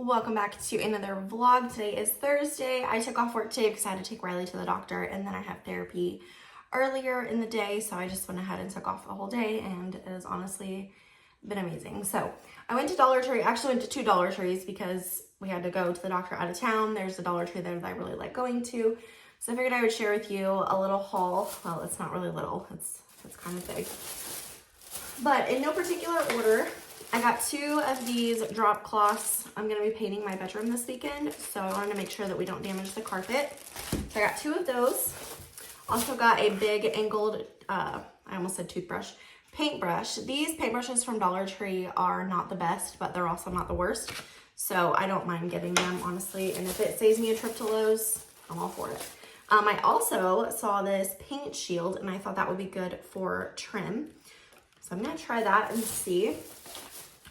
Welcome back to another vlog. Today is Thursday. I took off work today because I had to take Riley to the doctor, and then I have therapy earlier in the day, so I just went ahead and took off the whole day, and it has honestly been amazing. So I went to Dollar Tree. Actually went to two Dollar Trees because we had to go to the doctor out of town. There's a Dollar Tree there that I really like going to, so I figured I would share with you a little haul. Well, it's not really little, it's kind of big, but in no particular order. I got two of these drop cloths. I'm going to be painting my bedroom this weekend, so I wanted to make sure that we don't damage the carpet. So I got two of those. Also got a big angled, I almost said toothbrush, paintbrush. These paintbrushes from Dollar Tree are not the best, but they're also not the worst. So I don't mind getting them, honestly. And if it saves me a trip to Lowe's, I'm all for it. I also saw this paint shield, and I thought that would be good for trim. So I'm going to try that and see.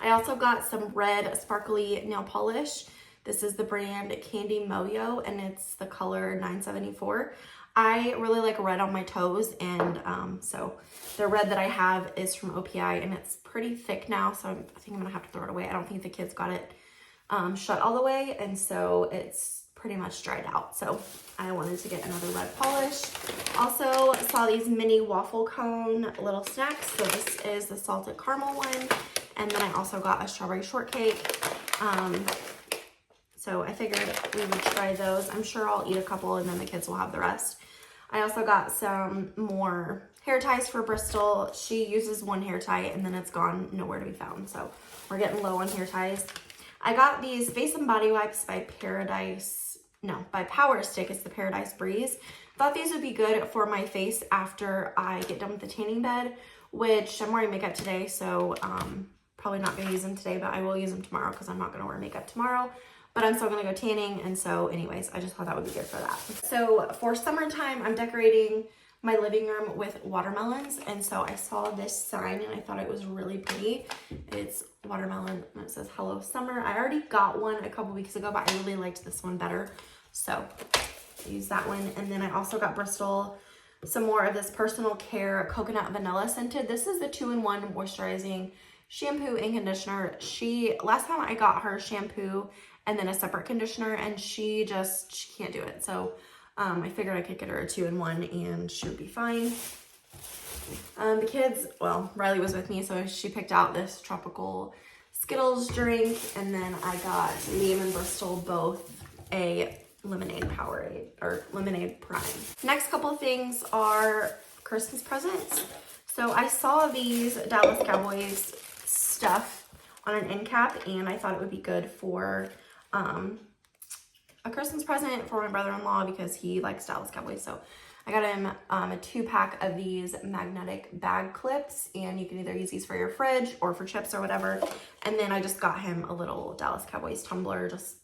I also got some red sparkly nail polish. This is the brand Candy Moyo, and it's the color 974. I really like red on my toes, and so the red that I have is from OPI, and it's pretty thick now, so I think I'm gonna have to throw it away. I don't think the kids got it shut all the way, and so it's pretty much dried out. So I wanted to get another red polish. Also saw these mini waffle cone little snacks. So this is the salted caramel one. And then I also got a strawberry shortcake. So I figured we would try those. I'm sure I'll eat a couple and then the kids will have the rest. I also got some more hair ties for Bristol. She uses one hair tie and then it's gone, nowhere to be found. So we're getting low on hair ties. I got these Face and Body Wipes by Power Stick. It's the Paradise Breeze. Thought these would be good for my face after I get done with the tanning bed, which I'm wearing makeup today, so probably not going to use them today, but I will use them tomorrow because I'm not going to wear makeup tomorrow. But I'm still going to go tanning, and so anyways, I just thought that would be good for that. So for summertime, I'm decorating my living room with watermelons, and so I saw this sign and I thought it was really pretty. It's watermelon and it says Hello Summer. I already got one a couple weeks ago, but I really liked this one better, so I used that one. And then I also got Bristol some more of this Personal Care Coconut Vanilla Scented. This is the 2-in-1 moisturizing shampoo and conditioner. Last time I got her shampoo and then a separate conditioner, and she can't do it. So I figured I could get her a 2-in-1 and she would be fine. The kids, well, Riley was with me, so she picked out this tropical Skittles drink, and then I got Liam and Bristol both a lemonade Powerade or lemonade Prime. Next couple of things are Christmas presents. So I saw these Dallas Cowboys stuff on an end cap, and I thought it would be good for a Christmas present for my brother-in-law because he likes Dallas Cowboys. So I got him a 2-pack of these magnetic bag clips, and you can either use these for your fridge or for chips or whatever. And then I just got him a little Dallas Cowboys tumbler, just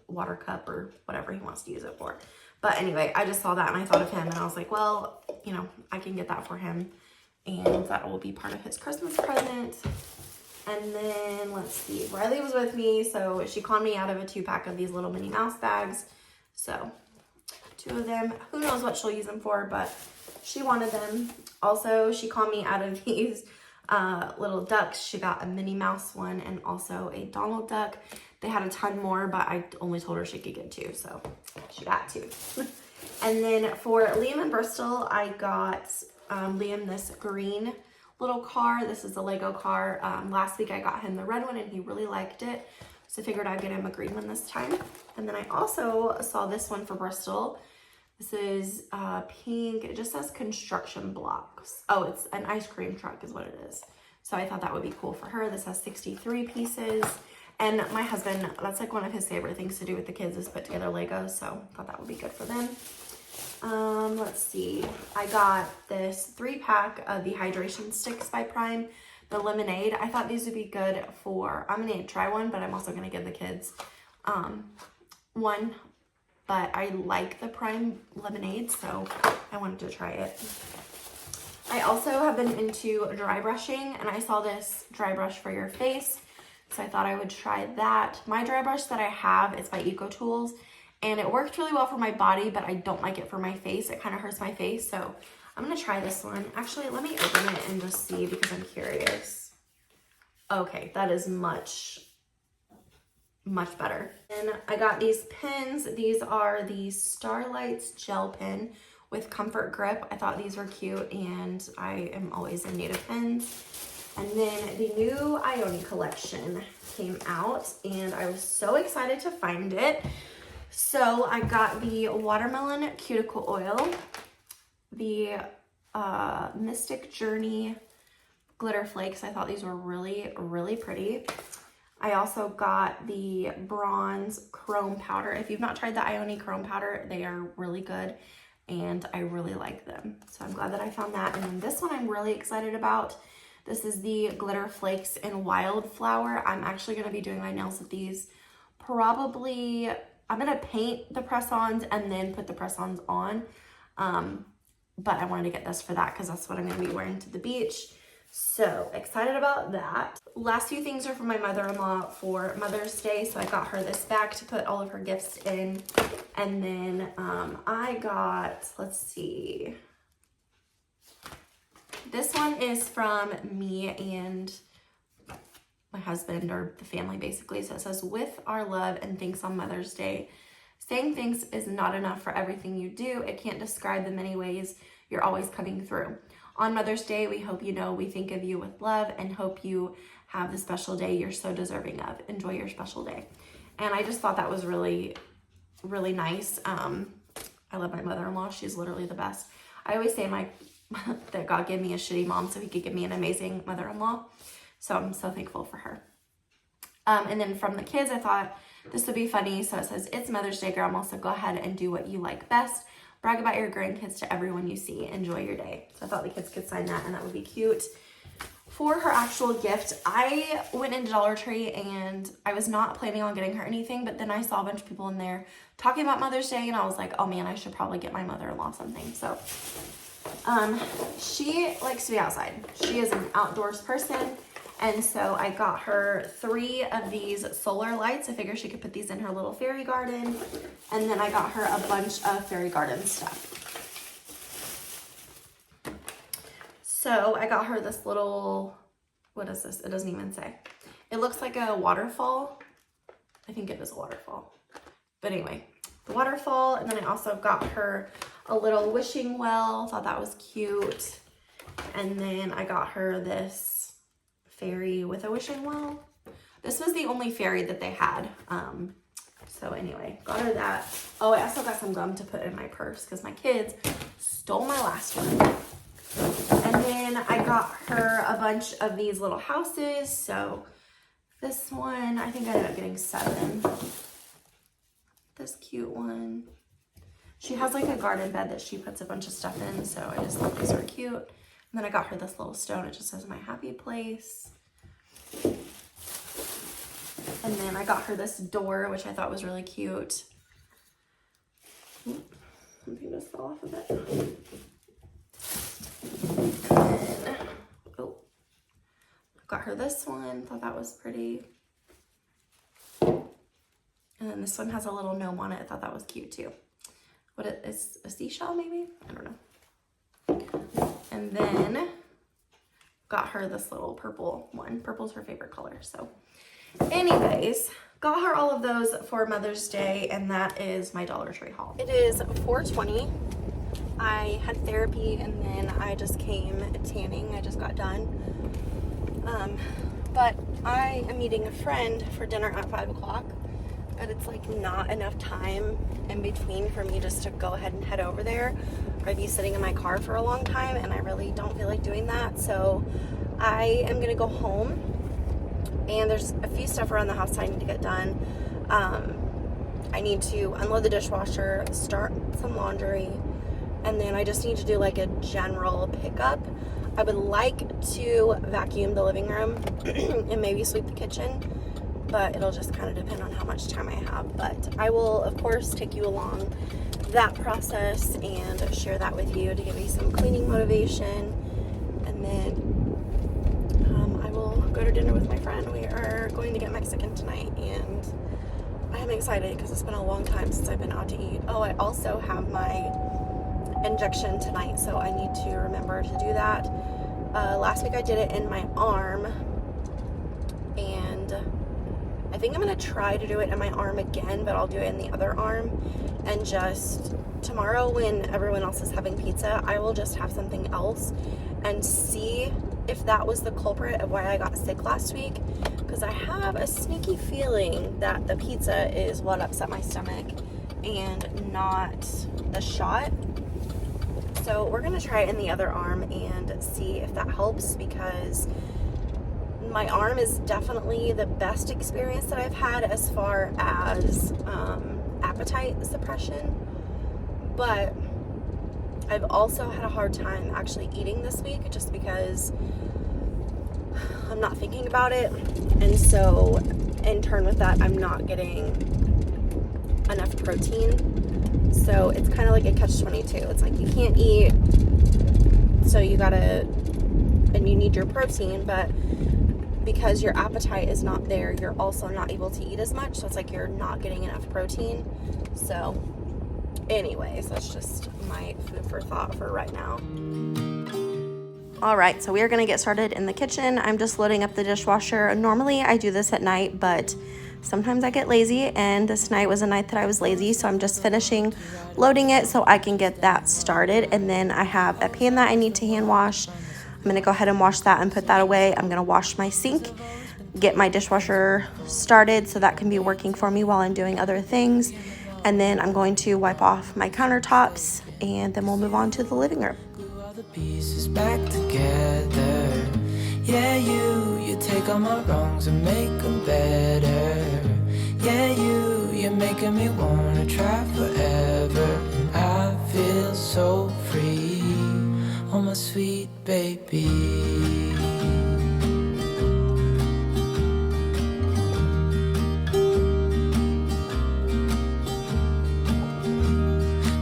water cup or whatever he wants to use it for. But anyway, I just saw that and I thought of him, and I was like, well, you know, I can get that for him, and that will be part of his Christmas present. And then let's see, Riley was with me, so she conned me out of a 2-pack of these little Minnie Mouse bags. So 2 of them. Who knows what she'll use them for, but she wanted them. Also, she conned me out of these little ducks. She got a Minnie Mouse one and also a Donald Duck. They had a ton more, but I only told her she could get 2, so she got 2. And then for Liam and Bristol, I got Liam this green little car. This is the Lego car. Last week I got him the red one and he really liked it, so I figured I'd get him a green one this time. And then I also saw this one for Bristol. This is pink. It just says construction blocks. Oh, it's an ice cream truck is what it is. So I thought that would be cool for her. This has 63 pieces. And my husband, that's like one of his favorite things to do with the kids is put together Legos. So I thought that would be good for them. Let's see. I got this 3-pack of the hydration sticks by Prime, the lemonade. I thought these would be good for, I'm going to try one, but I'm also going to give the kids one. But I like the Prime lemonade, so I wanted to try it. I also have been into dry brushing, and I saw this dry brush for your face, so I thought I would try that. My dry brush that I have is by EcoTools, and it worked really well for my body, but I don't like it for my face. It kind of hurts my face, so I'm going to try this one. Actually, let me open it and just see because I'm curious. Okay, that is much much better. And I got these pins. These are the Starlights gel pen with comfort grip. I thought these were cute, and I am always in need of pins. And then the new Ione collection came out, and I was so excited to find it. So I got the watermelon cuticle oil, the Mystic Journey glitter flakes. I thought these were really, really pretty. I also got the bronze chrome powder. If you've not tried the Ione chrome powder, they are really good, and I really like them. So I'm glad that I found that. And then this one I'm really excited about. This is the glitter flakes in Wildflower. I'm actually going to be doing my nails with these. Probably, I'm going to paint the press-ons and then put the press-ons on. But I wanted to get this for that because that's what I'm going to be wearing to the beach. So excited about that. Last few things are from my mother-in-law for Mother's Day. So I got her this bag to put all of her gifts in. And then I got, let's see. This one is from me and my husband, or the family basically. So it says, with our love and thanks on Mother's Day. Saying thanks is not enough for everything you do. It can't describe the many ways you're always coming through. On Mother's Day, we hope you know we think of you with love and hope you have the special day you're so deserving of. Enjoy your special day. And I just thought that was really, really nice. I love my mother-in-law. She's literally the best. I always say that God gave me a shitty mom so he could give me an amazing mother-in-law. So I'm so thankful for her. And then from the kids, I thought this would be funny. So it says, it's Mother's Day, Grandma, so go ahead and do what you like best. Brag about your grandkids to everyone you see. Enjoy your day. So I thought the kids could sign that, and that would be cute. For her actual gift, I went into Dollar Tree, and I was not planning on getting her anything, but then I saw a bunch of people in there talking about Mother's Day, and I was like, oh man, I should probably get my mother-in-law something. So she likes to be outside. She is an outdoors person. And so I got her 3 of these solar lights. I figured she could put these in her little fairy garden. And then I got her a bunch of fairy garden stuff. So I got her this little, what is this? It doesn't even say. It looks like a waterfall. I think it is a waterfall. But anyway, the waterfall. And then I also got her a little wishing well. Thought that was cute. And then I got her this fairy with a wishing well. This was the only fairy that they had. So anyway, got her that. Oh, I also got some gum to put in my purse because my kids stole my last one. And then I got her a bunch of these little houses. So this one, I think I ended up getting 7. This cute one. She has like a garden bed that she puts a bunch of stuff in. So I just thought these were cute. And then I got her this little stone. It just says my happy place. And then I got her this door, which I thought was really cute. Something just fell off of it. And then, got her this one. Thought that was pretty. And then this one has a little gnome on it. I thought that was cute too. What it is, a seashell maybe? I don't know. And then got her this little purple one. Purple's her favorite color. So anyways, got her all of those for Mother's Day, and that is my Dollar Tree haul. It is 4:20. I had therapy, and then I just came tanning. I just got done. But I am meeting a friend for dinner at 5 o'clock. But it's like not enough time in between for me just to go ahead and head over there. I'd be sitting in my car for a long time, and I really don't feel like doing that. So I am gonna go home, and there's a few stuff around the house that I need to get done. I need to unload the dishwasher, start some laundry, and then I just need to do like a general pickup. I would like to vacuum the living room and maybe sweep the kitchen, but it'll just kind of depend on how much time I have. But I will, of course, take you along that process and share that with you to give you some cleaning motivation. And then I will go to dinner with my friend. We are going to get Mexican tonight, and I am excited because it's been a long time since I've been out to eat. Oh, I also have my injection tonight, so I need to remember to do that. Last week I did it in my arm, and I I think I'm gonna try to do it in my arm again, but I'll do it in the other arm. And just tomorrow, when everyone else is having pizza, I will just have something else and see if that was the culprit of why I got sick last week, because I have a sneaky feeling that the pizza is what upset my stomach and not the shot. So we're gonna try it in the other arm and see if that helps, because my arm is definitely the best experience that I've had as far as appetite suppression, but I've also had a hard time actually eating this week just because I'm not thinking about it, and so in turn with that, I'm not getting enough protein. So it's kind of like a catch-22. It's like you can't eat, so you gotta, and you need your protein, but because your appetite is not there, you're also not able to eat as much. So it's like you're not getting enough protein. So anyways, that's just my food for thought for right now. All right, so we are gonna get started in the kitchen. I'm just loading up the dishwasher. Normally I do this at night, but sometimes I get lazy, and this night was a night that I was lazy, so I'm just finishing loading it so I can get that started. And then I have a pan that I need to hand wash. I'm gonna go ahead and wash that and put that away. I'm gonna wash my sink, get my dishwasher started so that can be working for me while I'm doing other things. And then I'm going to wipe off my countertops, and then we'll move on to the living room. The pieces back together. Yeah, you take all my wrongs and make them better. Yeah, you're making me wanna try forever. And I feel so free, oh my sweet baby.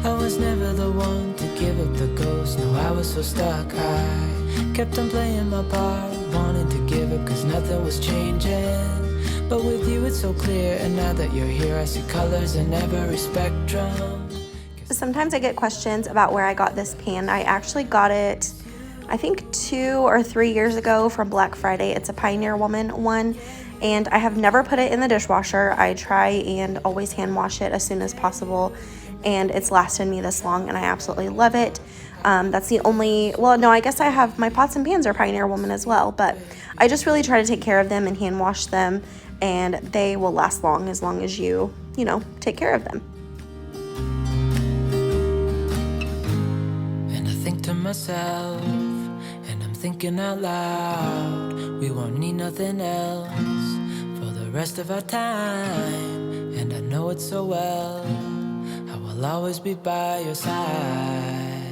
I was never the one to give up the ghost. No, I was so stuck. I kept on playing my part, wanting to give up cause nothing was changing. But with you it's so clear, and now that you're here I see colors in every spectrum. Sometimes I get questions about where I got this pan. I actually got it, I think 2 or 3 years ago from Black Friday. It's a Pioneer Woman one, and I have never put it in the dishwasher. I try and always hand wash it as soon as possible, and it's lasted me this long, and I absolutely love it. That's the only, well, no, I guess I have my pots and pans are Pioneer Woman as well, but I just really try to take care of them and hand wash them, and they will last long as you know, take care of them. And I think to myself, and I'm thinking out loud, we won't need nothing else for the rest of our time. And I know it so well, I will always be by your side.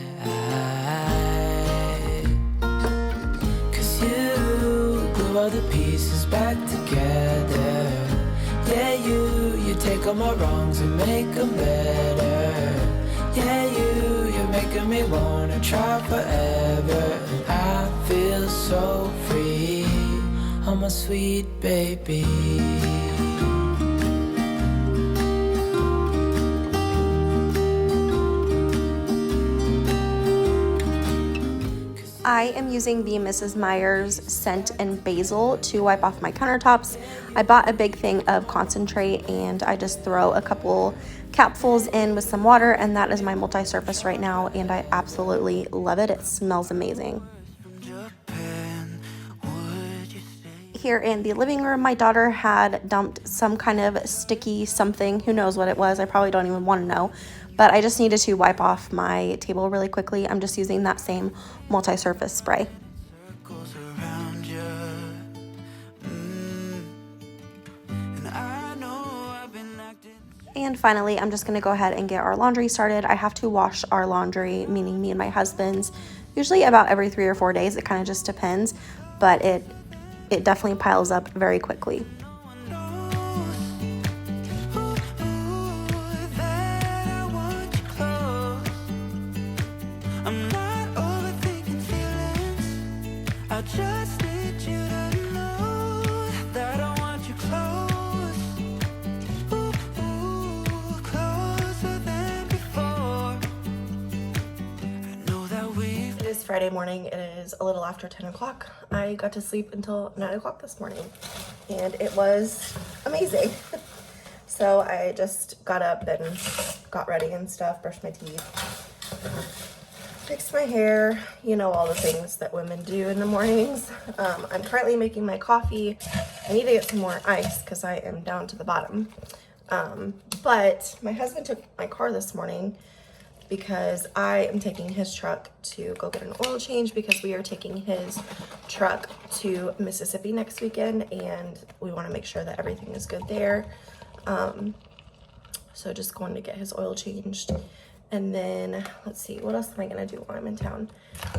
Cause you glue all the pieces back together. Yeah, you take all my wrongs and make them better. Yeah, you're making me wanna try forever. And I feel so free, oh my sweet baby. I am using the Mrs. Meyer's Scent and Basil to wipe off my countertops. I bought a big thing of concentrate, and I just throw a couple capfuls in with some water, and that is my multi-surface right now, and I absolutely love it. It smells amazing. Here in the living room, my daughter had dumped some kind of sticky something. Who knows what it was? I probably don't even want to know. But I just needed to wipe off my table really quickly. I'm just using that same multi-surface spray. And finally, I'm just going to go ahead and get our laundry started. I have to wash our laundry, meaning me and my husband's, usually about every 3 or 4 days. It kind of just depends, but it definitely piles up very quickly. Just need you to know that I want you close, closer than before. I know that we've... It is Friday morning. It is a little after 10 o'clock. I got to sleep until 9 o'clock this morning, and it was amazing. So I just got up and got ready and stuff, brushed my teeth, fixed my hair, you know, all the things that women do in the mornings. I'm currently making my coffee. I need to get some more ice because I am down to the bottom. But my husband took my car this morning because I am taking his truck to go get an oil change because we are taking his truck to Mississippi next weekend and we want to make sure that everything is good there. So just going to get his oil changed. And then let's see, what else am I gonna do while I'm in town?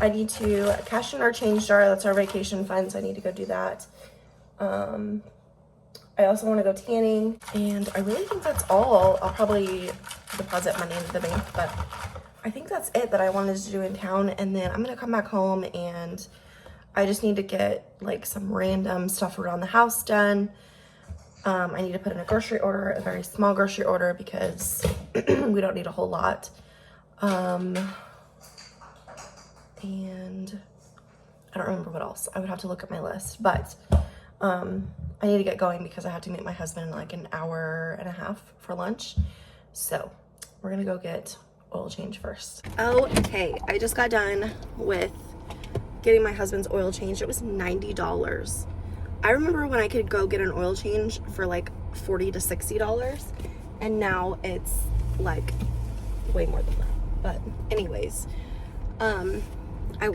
I need to cash in our change jar. That's our vacation fund, so I need to go do that. I also want to go tanning, and I really think that's all. I'll probably deposit money into the bank, but I think that's it that I wanted to do in town. And then I'm gonna come back home and I just need to get like some random stuff around the house done. I need to put in a grocery order, a very small grocery order, because we don't need a whole lot. And I don't remember what else. I would have to look at my list, but I need to get going because I have to meet my husband in like an hour and a half for lunch. So we're gonna go get oil change first. Okay, I just got done with getting my husband's oil change. It was $90. I remember when I could go get an oil change for like $40 to $60, and now it's like way more than that. But anyways, I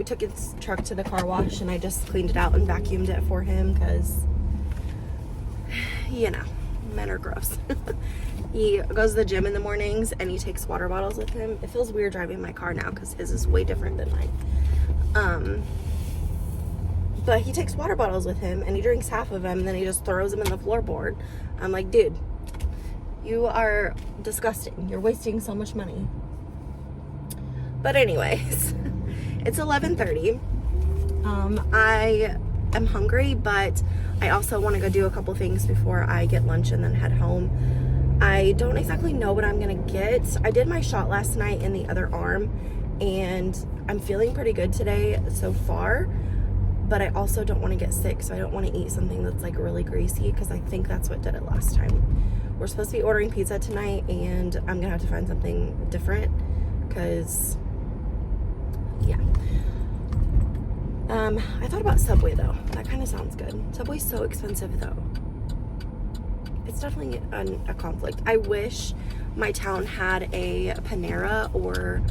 took his truck to the car wash and I just cleaned it out and vacuumed it for him because, you know, men are gross. He goes to the gym in the mornings and he takes water bottles with him. It feels weird driving my car now because his is way different than mine. But he takes water bottles with him and he drinks half of them and then he just throws them in the floorboard. I'm like, dude, you are disgusting. You're wasting so much money. But anyways, it's 11:30. I am hungry, but I also want to go do a couple things before I get lunch and then head home. I don't exactly know what I'm gonna get. I did my shot last night in the other arm and I'm feeling pretty good today so far, but I also don't want to get sick, so I don't want to eat something that's like really greasy because I think that's what did it last time. We're supposed to be ordering pizza tonight and I'm gonna have to find something different because yeah. I thought about Subway though. That kind of sounds good. Subway's so expensive though. It's definitely a conflict. I wish my town had a Panera or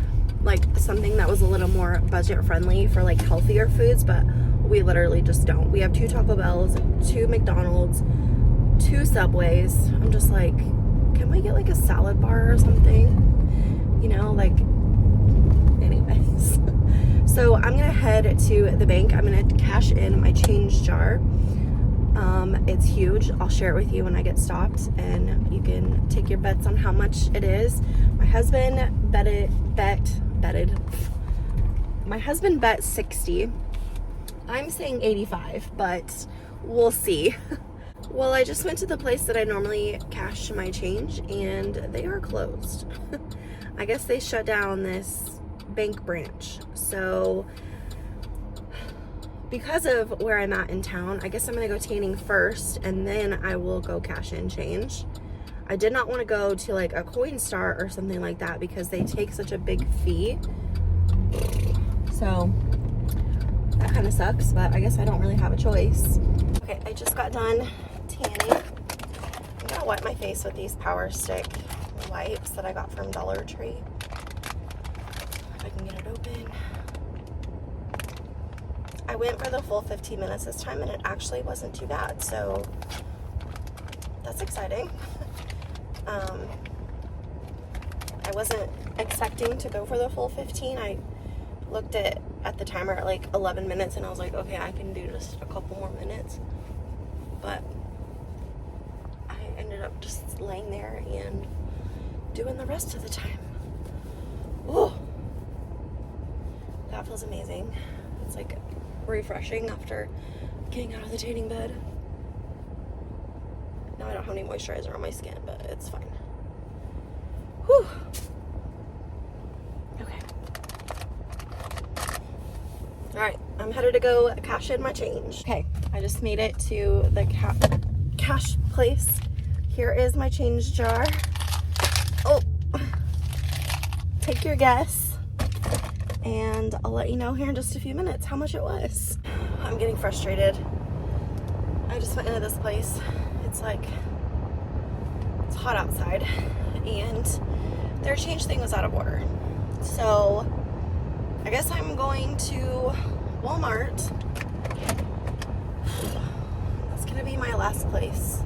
like something that was a little more budget friendly for like healthier foods, but we literally just don't. We have 2 Taco Bells, 2 McDonald's, 2 Subways. I'm just like, can we get like a salad bar or something? You know, like, anyways. So I'm gonna head to the bank. I'm gonna cash in my change jar. It's huge. I'll share it with you when I get stopped and you can take your bets on how much it is. My husband bet 60. I'm saying 85, but we'll see. Well, I just went to the place that I normally cash my change and they are closed. I guess they shut down this bank branch. So because of where I'm at in town, I guess I'm gonna go tanning first and then I will go cash in change. I did not want to go to like a Coinstar or something like that because they take such a big fee. So that kind of sucks, but I guess I don't really have a choice. Okay, I just got done tanning. I'm gonna wipe my face with these Power Stick wipes that I got from Dollar Tree. If I can get it open. I went for the full 15 minutes this time and it actually wasn't too bad, so that's exciting. I wasn't expecting to go for the full 15. I looked at the timer at like 11 minutes and I was like, okay, I can do just a couple more minutes. But I ended up just laying there and doing the rest of the time. Oh, that feels amazing. It's like refreshing after getting out of the tanning bed. Now I don't have any moisturizer on my skin, but it's fine. Whew. Okay. All right, I'm headed to go cash in my change. Okay, I just made it to the cash place here is my change jar. Oh, take your guess. And I'll let you know here in just a few minutes how much it was. I'm getting frustrated. I just went into this place. It's hot outside and their change thing was out of order. So I guess I'm going to Walmart. That's gonna be my last place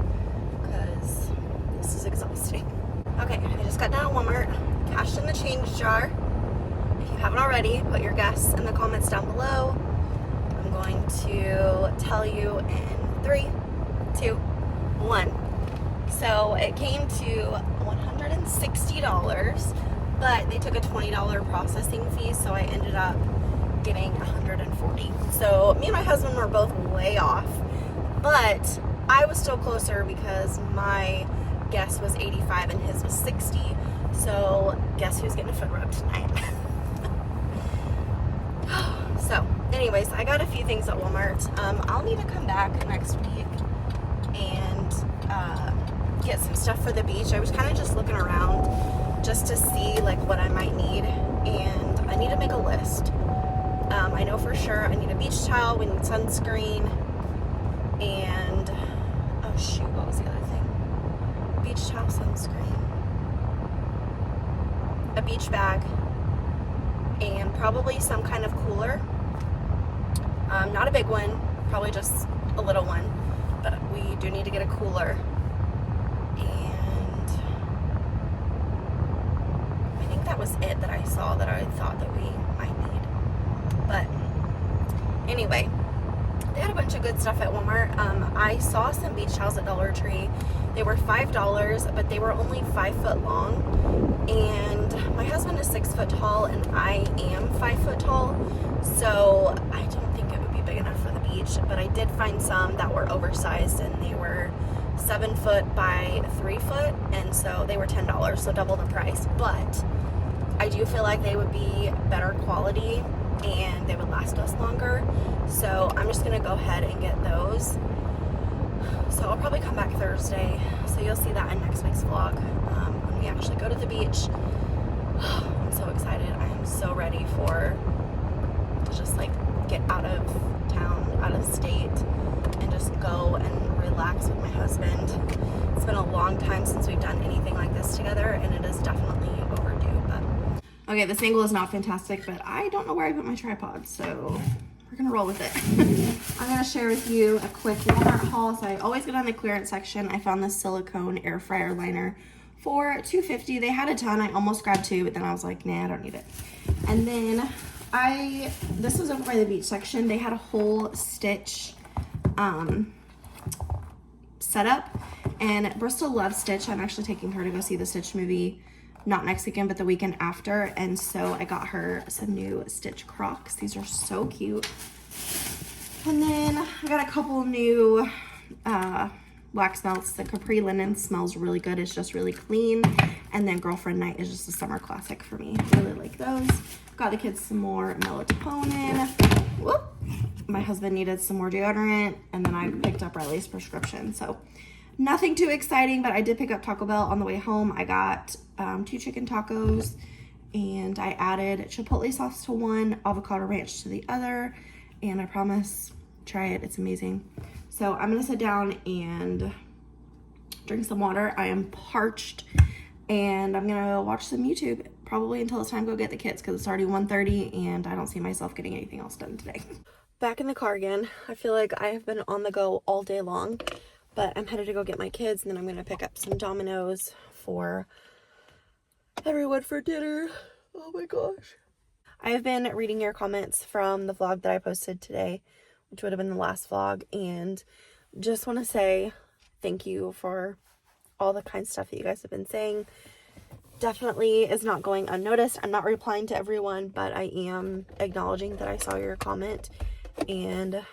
because this is exhausting. Okay, I just got down at Walmart, cashed in the change jar. If you haven't already, put your guess in the comments down below. I'm going to tell you in 3, 2, 1. So it came to $160, but they took a $20 processing fee, so I ended up getting $140. So me and my husband were both way off, but I was still closer because my guess was 85 and his was 60. So guess who's getting a foot rub tonight? So anyways, I got a few things at Walmart. I'll need to come back next week and get some stuff for the beach. I was kind of just looking around just to see like what I might need, and I need to make a list. I know for sure I need a beach towel, we need sunscreen, and oh shoot, what was the other thing? Beach towel, sunscreen, a beach bag, and probably some kind of cooler. Not a big one, probably just a little one, but we do need to get a cooler. And I think that was it that I saw that I thought that we might need. But anyway, they had a bunch of good stuff at Walmart. I saw some beach towels at Dollar Tree. They were $5, but they were only 5 foot long. And my husband is 6 foot tall, and I am 5 foot tall. So I don't think it would be big enough for the beach. But I did find some that were oversized, and they were 7 foot by 3 foot. And so they were $10, so double the price. But I do feel like they would be better quality and they would last us longer. So I'm just gonna go ahead and get those. So I'll probably come back Thursday. So you'll see that in next week's vlog when we actually go to the beach. I'm so excited. I am so ready to just like get out of town, out of state, and just go and relax with my husband. It's been a long time since we've done anything like this together, and it is definitely overdue. But okay, this angle is not fantastic, but I don't know where I put my tripod, so we're gonna roll with it. I'm gonna share with you a quick Walmart haul. So I always go down the clearance section. I found this silicone air fryer liner for $2.50. They had a ton. I almost grabbed 2, but then I was like, nah, I don't need it. And then this was over by the beach section. They had a whole Stitch setup, and Bristol loves Stitch. I'm actually taking her to go see the Stitch movie, not next weekend, but the weekend after. And so I got her some new Stitch Crocs. These are so cute. And then I got a couple new wax melts. The Capri Linen smells really good. It's just really clean. And then Girlfriend Night is just a summer classic for me. I really like those. Got the kids some more melatonin. Whoop. My husband needed some more deodorant. And then I picked up Riley's prescription. So nothing too exciting, but I did pick up Taco Bell on the way home. I got 2 chicken tacos, and I added chipotle sauce to one, avocado ranch to the other, and I promise, try it, it's amazing. So I'm gonna sit down and drink some water. I am parched, and I'm gonna watch some YouTube probably until it's time to go get the kids, because it's already 1:30 and I don't see myself getting anything else done today. Back in the car again. I feel like I have been on the go all day long, but I'm headed to go get my kids, and then I'm gonna pick up some Domino's for everyone for dinner. Oh my gosh. I have been reading your comments from the vlog that I posted today, which would have been the last vlog, and just want to say thank you for all the kind stuff that you guys have been saying. Definitely is not going unnoticed. I'm not replying to everyone, but I am acknowledging that I saw your comment, and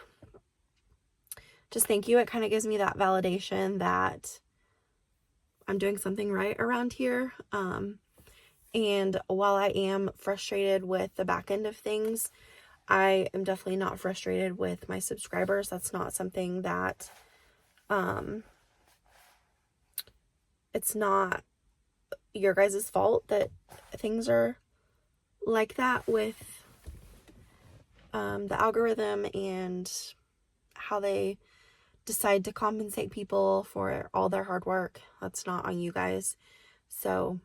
just thank you. It kind of gives me that validation that I'm doing something right around here. And while I am frustrated with the back end of things, I am definitely not frustrated with my subscribers. That's not something that it's not your guys' fault that things are like that with the algorithm and how they decide to compensate people for all their hard work. That's not on you guys. So,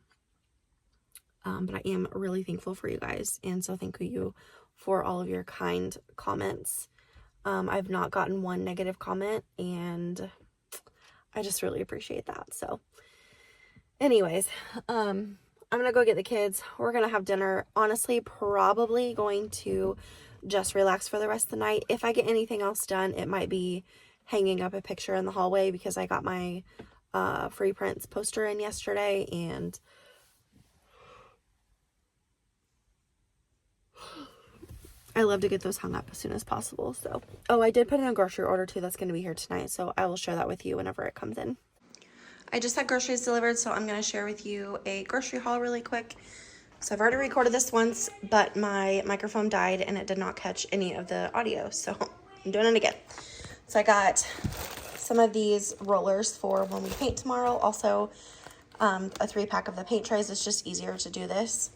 but I am really thankful for you guys. And so thank you for all of your kind comments. I've not gotten one negative comment, and I just really appreciate that. So anyways, I'm gonna go get the kids. We're gonna have dinner. Honestly, probably going to just relax for the rest of the night. If I get anything else done, it might be hanging up a picture in the hallway because I got my Free Prints poster in yesterday, and I love to get those hung up as soon as possible. So, oh, I did put in a grocery order too that's going to be here tonight, so I will share that with you whenever it comes in. I just had groceries delivered, so I'm going to share with you a grocery haul really quick. So I've already recorded this once, but my microphone died and it did not catch any of the audio, so I'm doing it again. So I got some of these rollers for when we paint tomorrow. Also, a 3-pack of the paint trays. It's just easier to do this.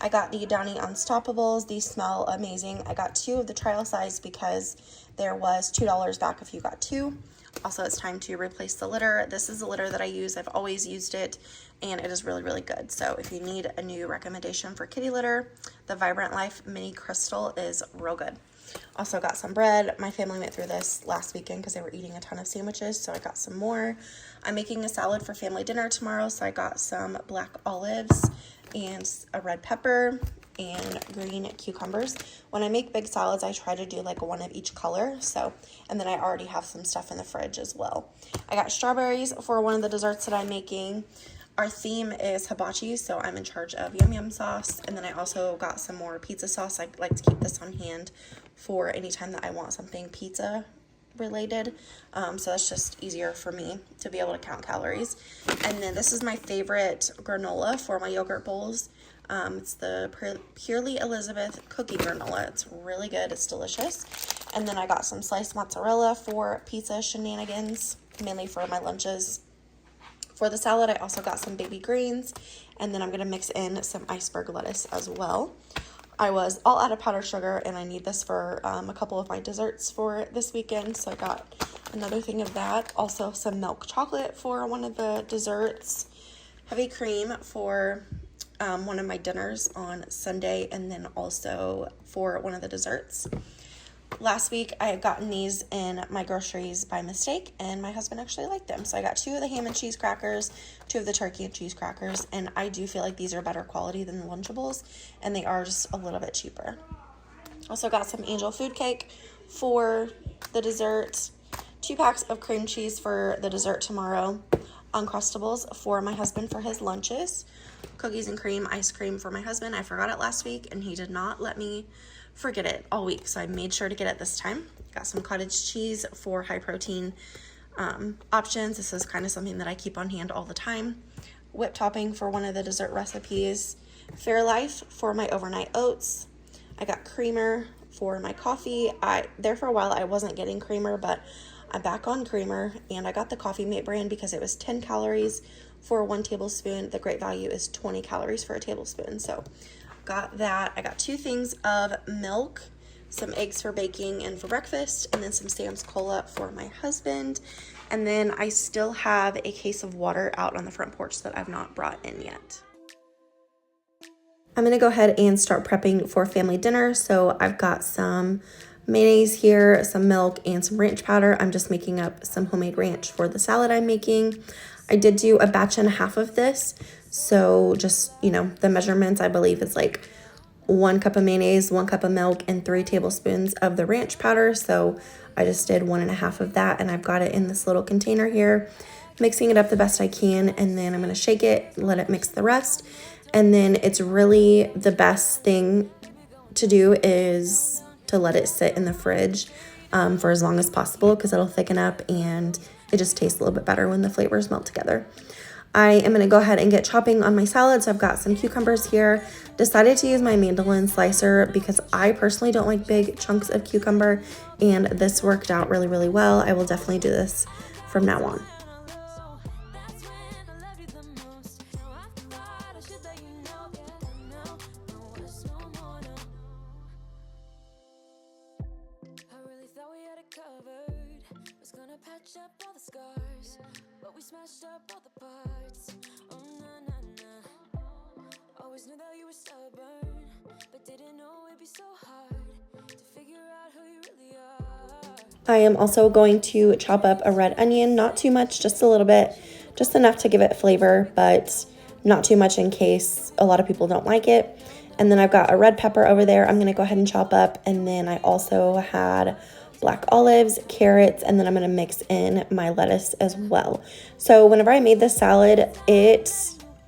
I got the Downy Unstoppables. These smell amazing. I got 2 of the trial size because there was $2 back if you got 2. Also, it's time to replace the litter. This is the litter that I use. I've always used it, and it is really, really good. So if you need a new recommendation for kitty litter, the Vibrant Life Mini Crystal is real good. Also got some bread. My family went through this last weekend because they were eating a ton of sandwiches, so I got some more. I'm making a salad for family dinner tomorrow, so I got some black olives and a red pepper and green cucumbers. When I make big salads, I try to do like one of each color, so, and then I already have some stuff in the fridge as well. I got strawberries for one of the desserts that I'm making. Our theme is hibachi, so I'm in charge of yum yum sauce. And then I also got some more pizza sauce. I like to keep this on hand for any time that I want something pizza related. So that's just easier for me to be able to count calories. And then this is my favorite granola for my yogurt bowls. It's the Purely Elizabeth cookie granola. It's really good. It's delicious. And then I got some sliced mozzarella for pizza shenanigans, mainly for my lunches. For the salad, I also got some baby greens, and then I'm going to mix in some iceberg lettuce as well. I was all out of powdered sugar, and I need this for a couple of my desserts for this weekend, so I got another thing of that. Also, some milk chocolate for one of the desserts, heavy cream for one of my dinners on Sunday, and then also for one of the desserts. Last week, I had gotten these in my groceries by mistake, and my husband actually liked them. So I got 2 of the ham and cheese crackers, 2 of the turkey and cheese crackers, and I do feel like these are better quality than the Lunchables, and they are just a little bit cheaper. Also got some angel food cake for the dessert, 2 packs of cream cheese for the dessert tomorrow, Uncrustables for my husband for his lunches, cookies and cream, ice cream for my husband. I forgot it last week, and he did not let me forget it all week, so I made sure to get it this time. Got some cottage cheese for high protein options. This is kind of something that I keep on hand all the time. Whipped topping for one of the dessert recipes. Fairlife for my overnight oats. I got creamer for my coffee. There for a while I wasn't getting creamer, but I'm back on creamer, and I got the Coffee Mate brand because it was 10 calories for 1 tablespoon. The great value is 20 calories for a tablespoon, so got that. I got 2 things of milk, some eggs for baking and for breakfast, and then some Sam's Cola for my husband. And then I still have a case of water out on the front porch that I've not brought in yet. I'm going to go ahead and start prepping for family dinner. So I've got some mayonnaise here, some milk, and some ranch powder. I'm just making up some homemade ranch for the salad I'm making. I did do a batch and a half of this. So just, the measurements, I believe is like 1 cup of mayonnaise, 1 cup of milk, and 3 tablespoons of the ranch powder. So I just did 1.5 of that, and I've got it in this little container here, mixing it up the best I can. And then I'm going to shake it, let it mix the rest. And then it's really the best thing to do is to let it sit in the fridge for as long as possible, because it'll thicken up and it just tastes a little bit better when the flavors melt together. I am going to go ahead and get chopping on my salad. So I've got some cucumbers here. Decided to use my mandolin slicer because I personally don't like big chunks of cucumber, and this worked out really, really well. I will definitely do this from now on. patch up all the scars, but we smashed up all the parts. Oh na na na. Always knew that you were stubborn, but didn't know it'd be so hard to figure out who you really are. I am also going to chop up a red onion, not too much, just a little bit, just enough to give it flavor, but not too much in case a lot of people don't like it. And then I've got a red pepper over there I'm gonna go ahead and chop up. And then I also had black olives, carrots, and then I'm gonna mix in my lettuce as well. So whenever I made this salad, it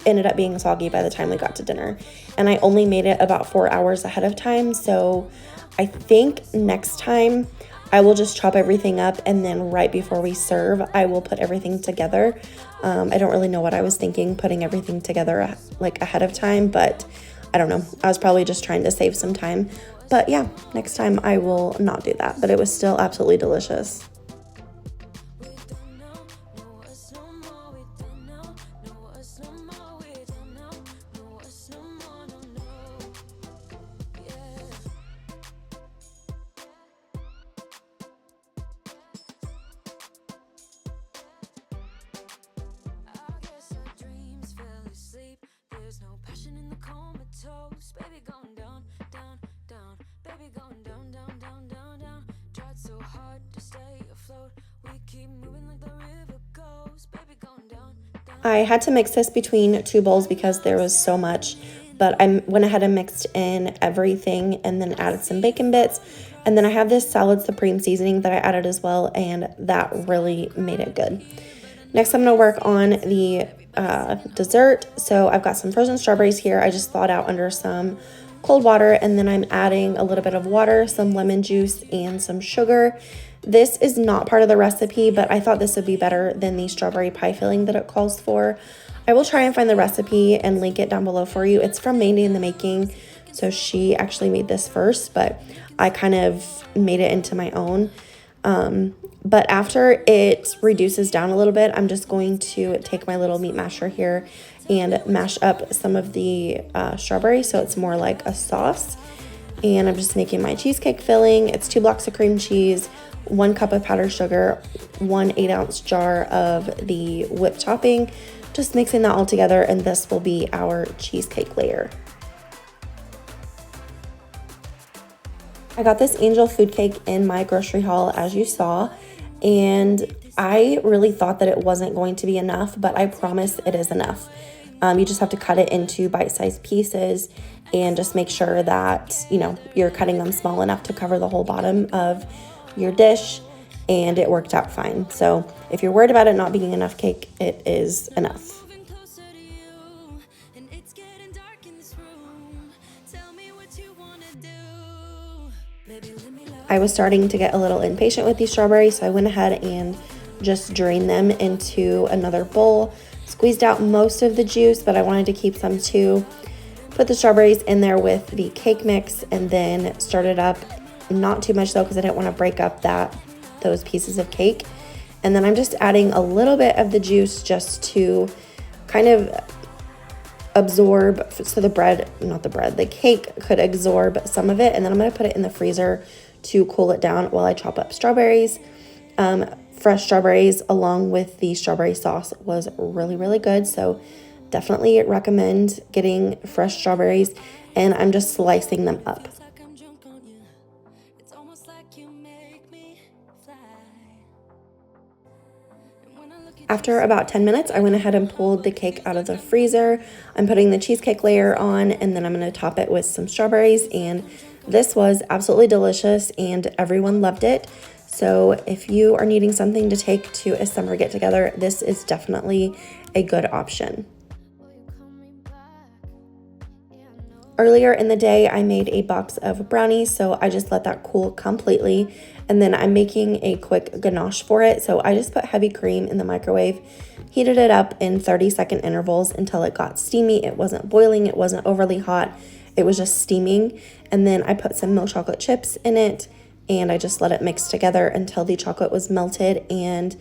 ended up being soggy by the time we got to dinner. And I only made it about 4 hours ahead of time. So I think next time I will just chop everything up, and then right before we serve, I will put everything together. I don't really know what I was thinking putting everything together like ahead of time, but I don't know. I was probably just trying to save some time. But yeah, next time I will not do that. But it was still absolutely delicious. There's no passion in the comatose. Baby going down, down, down. Baby going down, down, down, down, down. Tried so hard to stay afloat. We keep moving like the river goes. Baby going down, down. I had to mix this between 2 bowls because there was so much. But I went ahead and mixed in everything and then added some bacon bits. And then I have this salad supreme seasoning that I added as well, and that really made it good. Next, I'm going to work on the dessert. So I've got some frozen strawberries here. I just thawed out under some cold water, and then I'm adding a little bit of water, some lemon juice, and some sugar. This is not part of the recipe, but I thought this would be better than the strawberry pie filling that it calls for. I will try and find the recipe and link it down below for you. It's from Mandy in the Making, so she actually made this first, but I kind of made it into my own. But after it reduces down a little bit, I'm just going to take my little meat masher here and mash up some of the strawberry so it's more like a sauce. And I'm just making my cheesecake filling. It's 2 blocks of cream cheese, 1 cup of powdered sugar, 1 8-ounce jar of the whipped topping. Just mixing that all together, and this will be our cheesecake layer. I got this angel food cake in my grocery haul, as you saw, and I really thought that it wasn't going to be enough, but I promise it is enough. You just have to cut it into bite-sized pieces and just make sure that, you know, you're cutting them small enough to cover the whole bottom of your dish, and it worked out fine. So if you're worried about it not being enough cake, it is enough. I was starting to get a little impatient with these strawberries, so I went ahead and just drained them into another bowl. Squeezed out most of the juice, but I wanted to keep some too. Put the strawberries in there with the cake mix and then started up. Not too much though, because I didn't want to break up those pieces of cake. And then I'm just adding a little bit of the juice just to kind of absorb, so the cake could absorb some of it. And then I'm going to put it in the freezer to cool it down while I chop up strawberries. Fresh strawberries along with the strawberry sauce was really, really good. So definitely recommend getting fresh strawberries, and I'm just slicing them up. After about 10 minutes, I went ahead and pulled the cake out of the freezer. I'm putting the cheesecake layer on, and then I'm going to top it with some strawberries, and this was absolutely delicious, and everyone loved it. So if you are needing something to take to a summer get-together, this is definitely a good option. Earlier in the day, I made a box of brownies, so I just let that cool completely. And then I'm making a quick ganache for it. So I just put heavy cream in the microwave, heated it up in 30-second intervals until it got steamy. It wasn't boiling, it wasn't overly hot, it was just steaming. And then I put some milk chocolate chips in it, and I just let it mix together until the chocolate was melted. And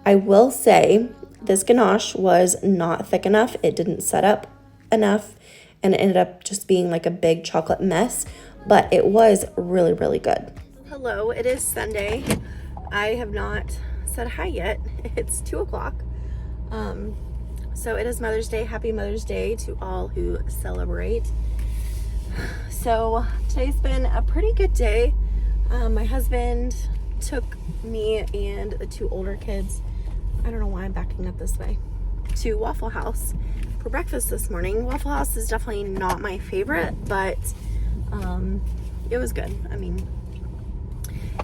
I will say this ganache was not thick enough. It didn't set up enough, and it ended up just being like a big chocolate mess, but it was really, really good. Hello, it is Sunday. I have not said hi yet. It's 2 o'clock. So it is Mother's Day. Happy Mother's Day to all who celebrate. So today's been a pretty good day. My husband took me and the 2 older kids, I don't know why I'm backing up this way, to Waffle House for breakfast this morning. Waffle House is definitely not my favorite, but it was good. I mean,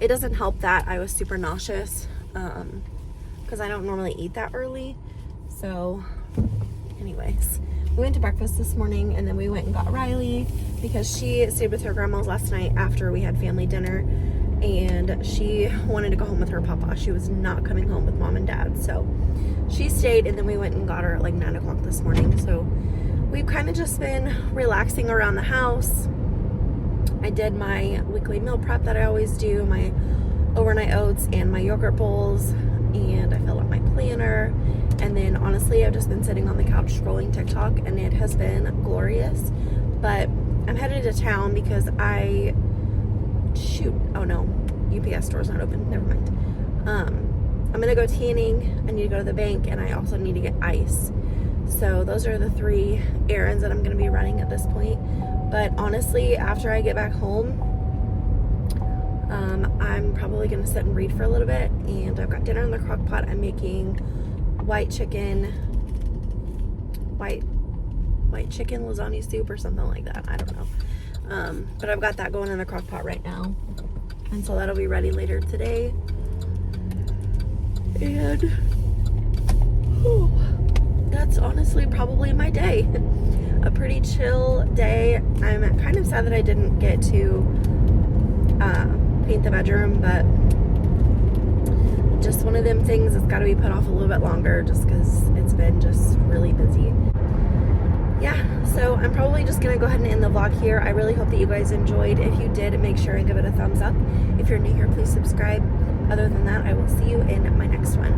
it doesn't help that I was super nauseous because I don't normally eat that early. So anyways, we went to breakfast this morning, and then we went and got Riley because she stayed with her grandma's last night after we had family dinner, and she wanted to go home with her papa. She was not coming home with mom and dad, so she stayed, and then we went and got her at like 9 o'clock this morning. So we've kind of just been relaxing around the house. I did my weekly meal prep that I always do, my overnight oats and my yogurt bowls, and I filled up my planner. And then honestly, I've just been sitting on the couch scrolling TikTok, and it has been glorious. But I'm headed to town because oh no, UPS store's not open, never mind. I'm gonna go tanning, I need to go to the bank, and I also need to get ice. So those are the 3 errands that I'm gonna be running at this point. But honestly, after I get back home, I'm probably gonna sit and read for a little bit, and I've got dinner in the crock pot. I'm making white chicken lasagna soup or something like that. I don't know. But I've got that going in the crock pot right now, and so that'll be ready later today. And that's honestly probably my day. A pretty chill day. I'm kind of sad that I didn't get to paint the bedroom, but just one of them things that's got to be put off a little bit longer just because it's been just really busy. Yeah, so I'm probably just gonna go ahead and end the vlog here. I really hope that you guys enjoyed. If you did, make sure and give it a thumbs up. If you're new here, please subscribe. Other than that, I will see you in my next one.